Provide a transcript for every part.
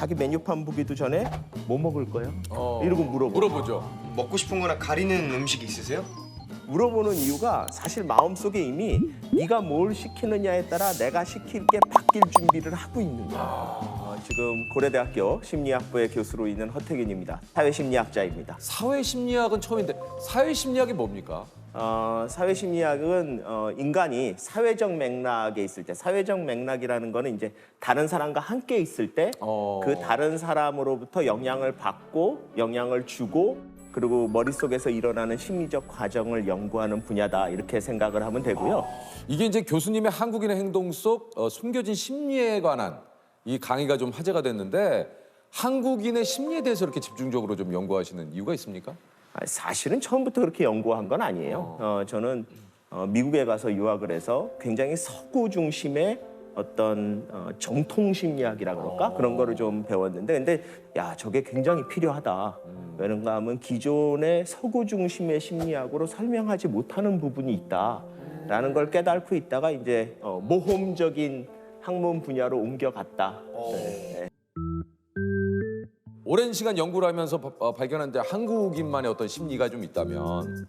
자기 메뉴판 보기도 전에 뭐 먹을 거야? 이러고 물어보죠. 먹고 싶은 거나 가리는 음식이 있으세요? 물어보는 이유가 사실 마음속에 이미 네가 뭘 시키느냐에 따라 내가 시킬 게 바뀔 준비를 하고 있는 거야. 지금 고려대학교 심리학부의 교수로 있는 허태균입니다. 사회심리학자입니다. 사회심리학은 처음인데 사회심리학이 뭡니까? 사회심리학은 인간이 사회적 맥락에 있을 때, 사회적 맥락이라는 거는 이제 다른 사람과 함께 있을 때 그 다른 사람으로부터 영향을 받고 영향을 주고 그리고 머릿속에서 일어나는 심리적 과정을 연구하는 분야다 이렇게 생각을 하면 되고요. 이게 이제 교수님의 한국인의 행동 속 숨겨진 심리에 관한 이 강의가 좀 화제가 됐는데 한국인의 심리에 대해서 이렇게 집중적으로 좀 연구하시는 이유가 있습니까? 사실은 처음부터 그렇게 연구한 건 아니에요. 저는 미국에 가서 유학을 해서 굉장히 서구 중심의 어떤 정통 심리학이라 그럴까? 그런 거를 좀 배웠는데 근데 야 저게 굉장히 필요하다. 왜는가 하면 기존의 서구 중심의 심리학으로 설명하지 못하는 부분이 있다라는 걸 깨닫고 있다가 이제 모험적인 학문 분야로 옮겨갔다. 네. 오랜 시간 연구를 하면서 발견한 한국인만의 어떤 심리가 좀 있다면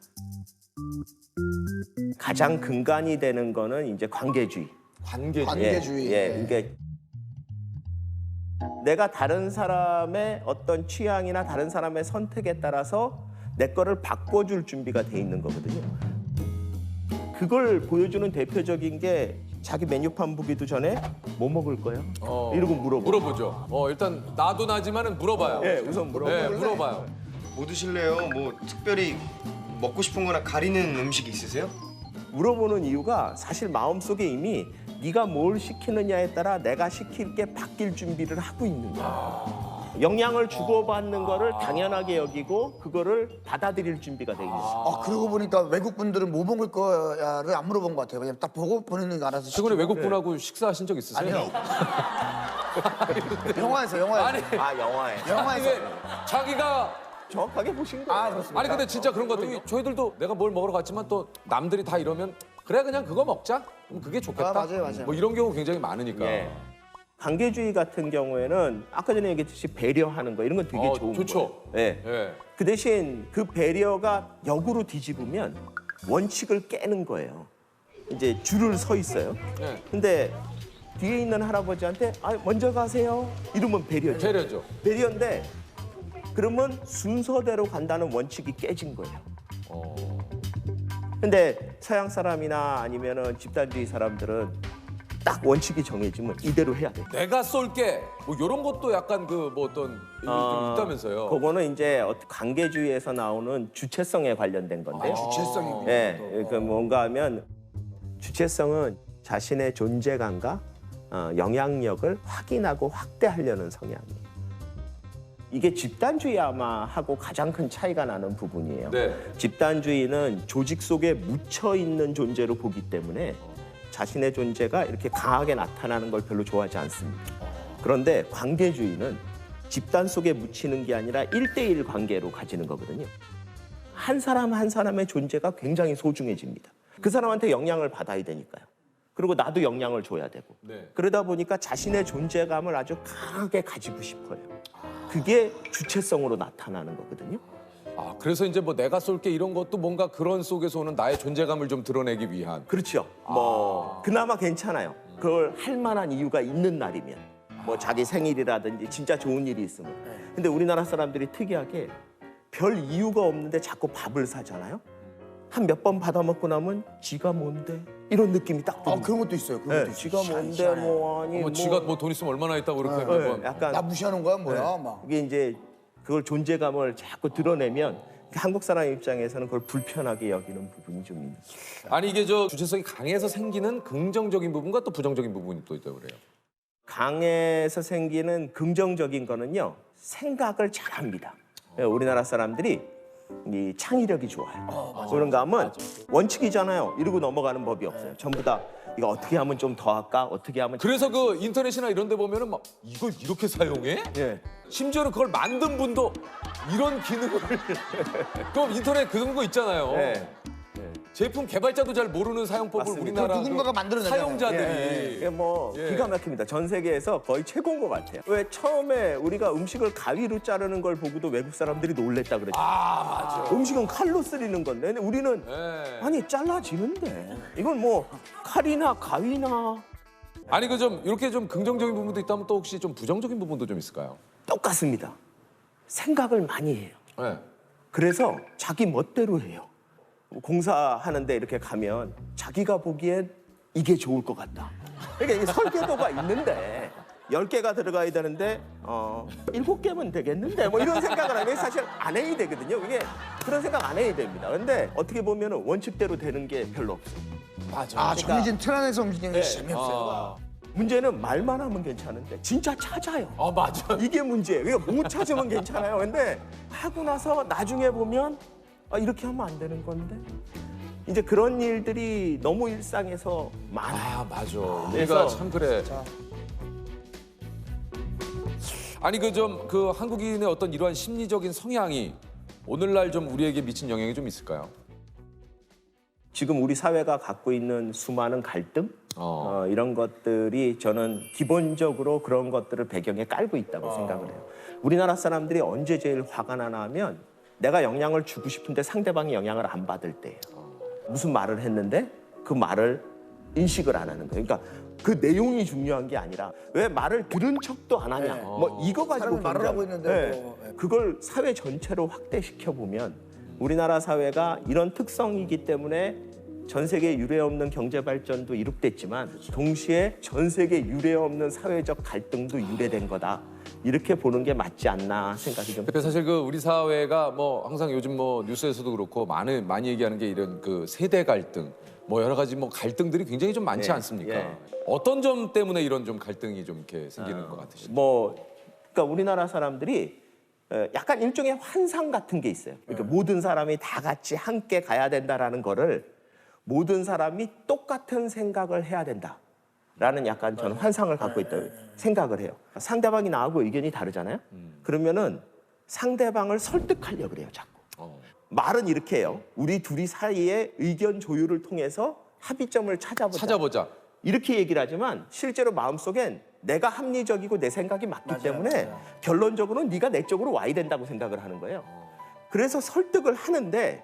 가장 근간이 되는 거는 이제 관계주의. 관계주의. 그러니까 내가 다른 사람의 어떤 취향이나 다른 사람의 선택에 따라서 내 거를 바꿔줄 준비가 돼 있는 거거든요. 그걸 보여주는 대표적인 게 자기 메뉴판 보기도 전에 뭐 먹을 거야? 이러고 물어보죠. 일단 나도 나지만은 물어봐요. 예, 우선 물어봐요. 네, 물어봐요. 뭐 드실래요? 뭐 특별히 먹고 싶은 거나 가리는 음식이 있으세요? 물어보는 이유가 사실 마음속에 이미 네가 뭘 시키느냐에 따라 내가 시킬 게 바뀔 준비를 하고 있는 거야. 영향을 주고받는 거를 당연하게 여기고 그거를 받아들일 준비가 돼 있는 거야. 그러고 보니까 외국 분들은 뭐 먹을 거야를 안 물어본 것 같아요. 그냥 딱 보고 본인이 알아서 최근에 외국 분하고 식사하신 적 있으세요? 아니요. 영화에서. 아니, 영화에서. 왜 자기가 정확하게 보신 거예요. 그렇습니다. 아니 근데 진짜 그런 것 같아요. 저희들도 내가 뭘 먹으러 갔지만 또 남들이 다 이러면 그래 그냥 그거 먹자. 그럼 그게 좋겠다. 맞아요. 뭐 이런 경우 굉장히 많으니까. 예. 관계주의 같은 경우에는 아까 전에 얘기했듯이 배려하는 거 이런 건 되게 좋은 좋죠. 거예요. 예. 예. 그 대신 그 배려가 역으로 뒤집으면 원칙을 깨는 거예요. 이제 줄을 서 있어요. 네. 근데 뒤에 있는 할아버지한테 먼저 가세요. 이러면 배려죠. 배려죠. 배려인데 그러면 순서대로 간다는 원칙이 깨진 거예요. 근데 서양 사람이나 아니면은 집단주의 사람들은 딱 원칙이 정해지면 이대로 해야 돼. 내가 쏠게 뭐 이런 것도 약간 그 뭐 어떤 좀 있다면서요. 그거는 이제 관계주의에서 나오는 주체성에 관련된 건데요. 주체성이. 네, 그 뭔가 하면 주체성은 자신의 존재감과 영향력을 확인하고 확대하려는 성향이에요. 이게 집단주의 아마 하고 가장 큰 차이가 나는 부분이에요. 네. 집단주의는 조직 속에 묻혀 있는 존재로 보기 때문에 자신의 존재가 이렇게 강하게 나타나는 걸 별로 좋아하지 않습니다. 그런데 관계주의는 집단 속에 묻히는 게 아니라 1대1 관계로 가지는 거거든요. 한 사람 한 사람의 존재가 굉장히 소중해집니다. 그 사람한테 영향을 받아야 되니까요. 그리고 나도 영향을 줘야 되고. 네. 그러다 보니까 자신의 존재감을 아주 강하게 가지고 싶어요. 그게 주체성으로 나타나는 거거든요. 그래서 이제 뭐 내가 쏠게 이런 것도 뭔가 그런 속에서 오는 나의 존재감을 좀 드러내기 위한. 그렇죠. 뭐 그나마 괜찮아요. 그걸 할 만한 이유가 있는 날이면 뭐 자기 생일이라든지 진짜 좋은 일이 있으면. 근데 우리나라 사람들이 특이하게 별 이유가 없는데 자꾸 밥을 사잖아요. 한 몇 번 받아먹고 나면 지가 뭔데 이런 느낌이 딱 듭니다. 그런 것도 있어요. 그런 네, 것도 지가 있어요. 뭔데 희한해. 뭐 아니 뭐 지가 뭐 돈 있으면 얼마나 있다고 그렇게 네, 뭐. 약간 나 무시하는 거야 뭐야 막. 이게 이제 그걸 존재감을 자꾸 드러내면 한국 사람 입장에서는 그걸 불편하게 여기는 부분이 좀 있는 거예요. 아니 이게 저 주체성이 강해서 생기는 긍정적인 부분과 또 부정적인 부분이 또 있다고 그래요. 강해서 생기는 긍정적인 거는요 생각을 잘합니다. 우리나라 사람들이 이 창의력이 좋아요. 그런가 하면 원칙이잖아요. 이러고 넘어가는 법이 없어요. 전부 다 이거 어떻게 하면 좀 더 할까? 어떻게 하면 그래서 그 인터넷이나 이런 데 보면은 막 이걸 이렇게 사용해? 예. 심지어는 그걸 만든 분도 이런 기능을 그럼 인터넷 그런 거 있잖아요. 네. 제품 개발자도 잘 모르는 사용법을 맞습니다. 우리나라 누군가가 그 만들어내잖아요. 사용자들이 이게 뭐 예. 기가 막힙니다. 전 세계에서 거의 최고인 것 같아요. 왜 처음에 우리가 음식을 가위로 자르는 걸 보고도 외국 사람들이 놀랬다 그랬죠. 아 맞아. 음식은 칼로 쓰리는 건데 근데 우리는 예. 아니 잘라지는데 이건 뭐 칼이나 가위나 아니 그 좀 이렇게 좀 긍정적인 부분도 있다면 또 혹시 좀 부정적인 부분도 좀 있을까요? 똑같습니다. 생각을 많이 해요. 네. 그래서 자기 멋대로 해요. 공사하는데 이렇게 가면 자기가 보기엔 이게 좋을 것 같다. 그러니까 이게 설계도가 있는데 10개가 들어가야 되는데 7개면 되겠는데 뭐 이런 생각을 하면 사실 안 해야 되거든요. 이게 그런 생각 안 해야 됩니다. 근데 어떻게 보면 원칙대로 되는 게 별로 없어요. 맞아. 아 정해진 틀 안에서 움직이는 게 네. 재미없어요. 문제는 말만 하면 괜찮은데 진짜 찾아요. 맞아. 이게 문제예요. 그러니까 못 찾으면 괜찮아요. 근데 하고 나서 나중에 보면 이렇게 하면 안 되는 건데 이제 그런 일들이 너무 일상에서 많아요. 아 맞아. 그래서- 우리가 참 그래. 아니 그 한국인의 어떤 이러한 심리적인 성향이 오늘날 좀 우리에게 미친 영향이 좀 있을까요? 지금 우리 사회가 갖고 있는 수많은 갈등 이런 것들이 저는 기본적으로 그런 것들을 배경에 깔고 있다고 생각을 해요. 우리나라 사람들이 언제 제일 화가 나나 하면 내가 영향을 주고 싶은데 상대방이 영향을 안 받을 때예요. 무슨 말을 했는데 그 말을 인식을 안 하는 거예요. 그러니까 그 내용이 중요한 게 아니라 왜 말을 들은 척도 안 하냐. 뭐 이거 가지고 사람이 말을 굉장히- 하고 있는데 뭐, 그걸 사회 전체로 확대시켜 보면 우리나라 사회가 이런 특성이기 때문에 전 세계 유례 없는 경제 발전도 이룩됐지만 동시에 전 세계 유례 없는 사회적 갈등도 유래된 거다. 이렇게 보는 게 맞지 않나 생각이 좀. 대표 사실 그 우리 사회가 뭐 항상 요즘 뭐 뉴스에서도 그렇고 많이 얘기하는 게 이런 그 세대 갈등 뭐 여러 가지 뭐 갈등들이 굉장히 좀 많지 예, 않습니까? 예. 어떤 점 때문에 이런 좀 갈등이 좀 이렇게 생기는 것 같으시죠? 뭐 그러니까 우리나라 사람들이 약간 일종의 환상 같은 게 있어요. 그러니까 모든 사람이 다 같이 함께 가야 된다라는 거를 모든 사람이 똑같은 생각을 해야 된다라는 약간 저는 환상을 갖고 있다고 생각을 해요. 상대방이 나하고 의견이 다르잖아요. 그러면은 상대방을 설득하려고 그래요, 자꾸. 말은 이렇게 해요. 우리 둘이 사이에 의견 조율을 통해서 합의점을 찾아보자. 이렇게 얘기를 하지만 실제로 마음속엔 내가 합리적이고 내 생각이 맞기 때문에 결론적으로는 네가 내 쪽으로 와야 된다고 생각을 하는 거예요. 그래서 설득을 하는데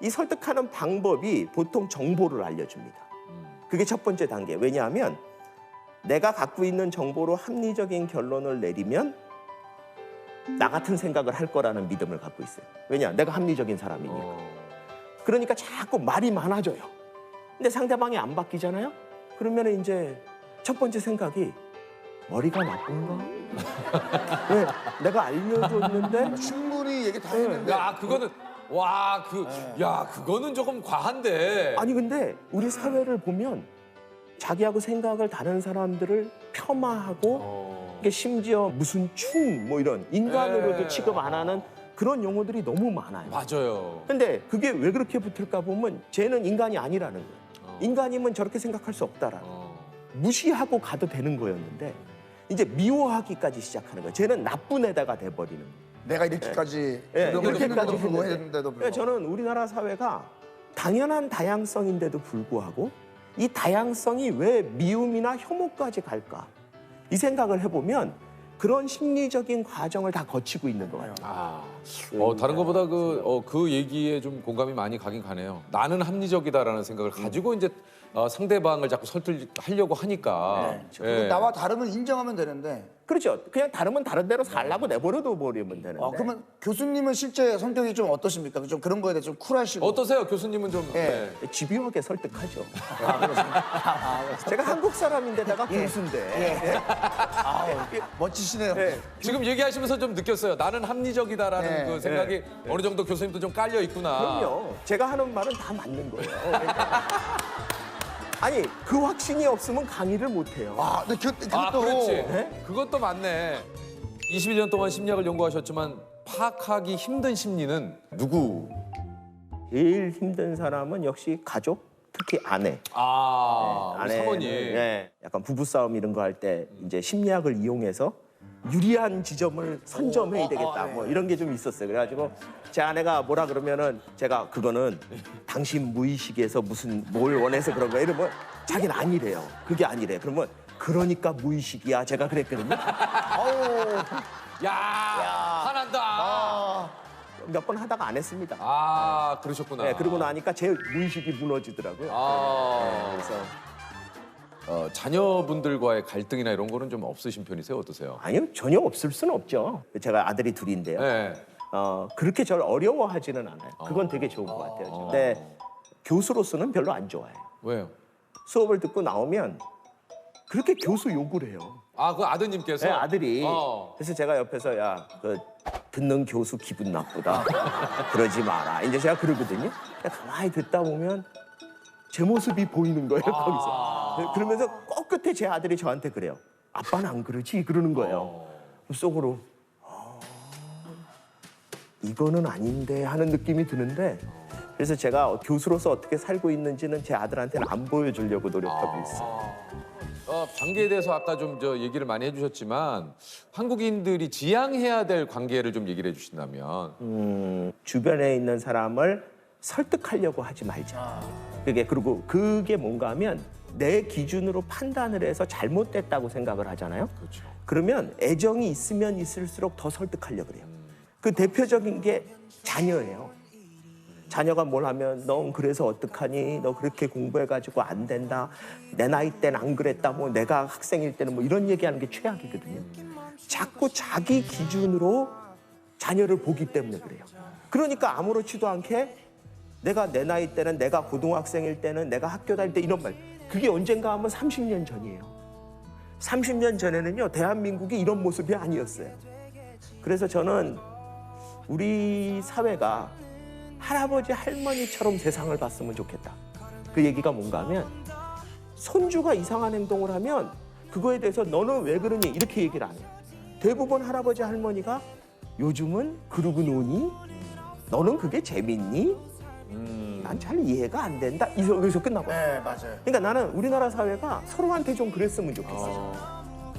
이 설득하는 방법이 보통 정보를 알려줍니다. 그게 첫 번째 단계. 왜냐하면 내가 갖고 있는 정보로 합리적인 결론을 내리면 나 같은 생각을 할 거라는 믿음을 갖고 있어요. 왜냐? 내가 합리적인 사람이니까. 그러니까 자꾸 말이 많아져요. 근데 상대방이 안 바뀌잖아요? 그러면 이제 첫 번째 생각이 머리가 나쁜가? 왜? 내가 알려줬는데 충분히 얘기 다 했는데 야 그거는 그거는 조금 과한데. 아니 근데 우리 사회를 보면 자기하고 생각을 다른 사람들을 폄하하고 이게 심지어 무슨 충 뭐 이런 인간으로도 네. 취급 안 하는 그런 용어들이 너무 많아요. 맞아요. 근데 그게 왜 그렇게 붙을까 보면 쟤는 인간이 아니라는 거예요. 인간이면 저렇게 생각할 수 없다라는 거예요. 무시하고 가도 되는 거였는데 이제 미워하기까지 시작하는 거예요. 쟤는 나쁜 애다가 돼버리는 거예요. 내가 이렇게까지 예, 노력했는데도 이렇게까지 불구하고 했는데. 했는데도 그러니까 불구하고 저는 우리나라 사회가 당연한 다양성인데도 불구하고 이 다양성이 왜 미움이나 혐오까지 갈까? 이 생각을 해보면 그런 심리적인 과정을 다 거치고 있는 것 같아요. 다른 것보다 그 얘기에 좀 공감이 많이 가긴 가네요. 나는 합리적이다라는 생각을 가지고 이제 상대방을 자꾸 설득하려고 하니까. 그리고 나와 다름을 인정하면 되는데 그렇죠. 그냥 다르면 다른 대로 살라고 내버려둬 버리면 되는데. 그러면 교수님은 실제 성격이 좀 어떠십니까? 좀 그런 거에 대해 좀 쿨하시고 어떠세요, 교수님은 좀? 예. 집요하게 설득하죠. 제가 한국 사람인데다가 교수인데. 멋지시네요. 예. 지금 얘기하시면서 좀 느꼈어요. 나는 합리적이다라는 예, 그 생각이 어느 정도 교수님도 좀 깔려 있구나. 그럼요. 제가 하는 말은 다 맞는 거예요. 그러니까 아니 그 확신이 없으면 강의를 못 해요. 근데 그것도 그렇지. 네? 그것도 맞네. 21년 동안 심리학을 연구하셨지만 파악하기 힘든 심리는 누구? 제일 힘든 사람은 역시 가족, 특히 아내. 우리 아내는, 사모님. 예, 약간 부부싸움 이런 거 할 때 이제 심리학을 이용해서 유리한 지점을 선점해야 되겠다. 네. 뭐 이런 게 좀 있었어요. 그래가지고 제 아내가 뭐라 그러면은 제가 그거는 당신 무의식에서 무슨 뭘 원해서 그런 거야 이러면 자기는 아니래요. 그게 아니래. 그러면 그러니까 무의식이야. 제가 그랬거든요. 야, 화난다. 몇 번 하다가 안 했습니다. 아, 그러셨구나. 네, 그러고 나니까 제 무의식이 무너지더라고요. 아, 그래서 자녀분들과의 갈등이나 이런 거는 좀 없으신 편이세요? 어떠세요? 아니요, 전혀 없을 수는 없죠. 제가 아들이 둘인데요. 네. 그렇게 저를 어려워하지는 않아요. 그건 되게 좋은 것 같아요. 근데 교수로서는 별로 안 좋아해요. 왜요? 수업을 듣고 나오면 그렇게 교수 욕을 해요. 아, 그 아드님께서? 네, 아들이. 어. 그래서 제가 옆에서 야, 그 듣는 교수 기분 나쁘다. 그러지 마라. 이제 제가 그러거든요. 가만히 듣다 보면 제 모습이 보이는 거예요, 거기서. 그러면서 꼭 끝에 제 아들이 저한테 그래요. 아빠는 안 그러지? 그러는 거예요. 속으로 이거는 아닌데 하는 느낌이 드는데 그래서 제가 교수로서 어떻게 살고 있는지는 제 아들한테는 안 보여주려고 노력하고 있어요. 관계에 대해서 아까 좀 얘기를 많이 해주셨지만 한국인들이 지향해야 될 관계를 좀 얘기를 해주신다면 주변에 있는 사람을 설득하려고 하지 말자. 그게 뭔가 하면 내 기준으로 판단을 해서 잘못됐다고 생각을 하잖아요. 그렇죠. 그러면 애정이 있으면 있을수록 더 설득하려고 그래요. 그 대표적인 게 자녀예요. 자녀가 뭘 하면 넌 그래서 어떡하니? 너 그렇게 공부해가지고 안 된다. 내 나이 때는 안 그랬다. 뭐 내가 학생일 때는 뭐 이런 얘기하는 게 최악이거든요. 자꾸 자기 기준으로 자녀를 보기 때문에 그래요. 그러니까 아무렇지도 않게 내가 내 나이 때는 내가 고등학생일 때는 내가 학교 다닐 때 이런 말. 그게 언젠가 하면 30년 전이에요. 30년 전에는요. 대한민국이 이런 모습이 아니었어요. 그래서 저는 우리 사회가 할아버지 할머니처럼 세상을 봤으면 좋겠다. 그 얘기가 뭔가 하면 손주가 이상한 행동을 하면 그거에 대해서 너는 왜 그러니 이렇게 얘기를 안 해요. 대부분 할아버지 할머니가 요즘은 그러고 노니? 너는 그게 재밌니? 난 잘 이해가 안 된다. 여기서 끝나버려요. 네, 맞아요. 그러니까 나는 우리나라 사회가 서로한테 좀 그랬으면 좋겠어요.